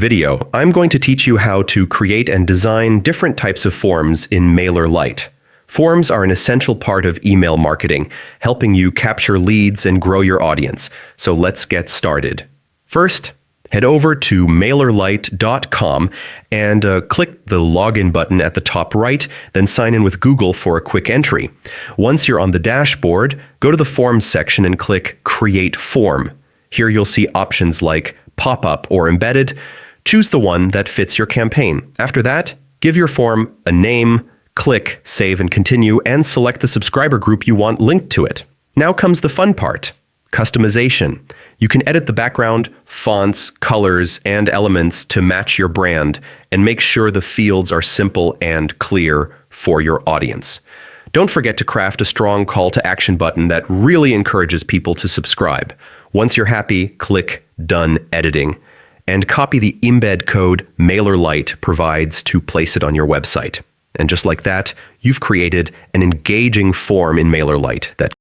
video, I'm going to teach you how to create and design different types of forms in Mailerlite. Forms are an essential part of email marketing, helping you capture leads and grow your audience. So let's get started. First, head over to Mailerlite.com and click the login button at the top right, then sign in with Google for a quick entry. Once you're on the dashboard, go to the Forms section and click Create Form. Here you'll see options like pop-up or embedded. Choose the one that fits your campaign. After that, give your form a name, click Save and Continue, and select the subscriber group you want linked to it. Now comes the fun part, customization. You can edit the background, fonts, colors, and elements to match your brand and make sure the fields are simple and clear for your audience. Don't forget to craft a strong call to action button that really encourages people to subscribe. Once you're happy, click Done Editing and copy the embed code Mailerlite provides to place it on your website. And just like that, you've created an engaging form in Mailerlite that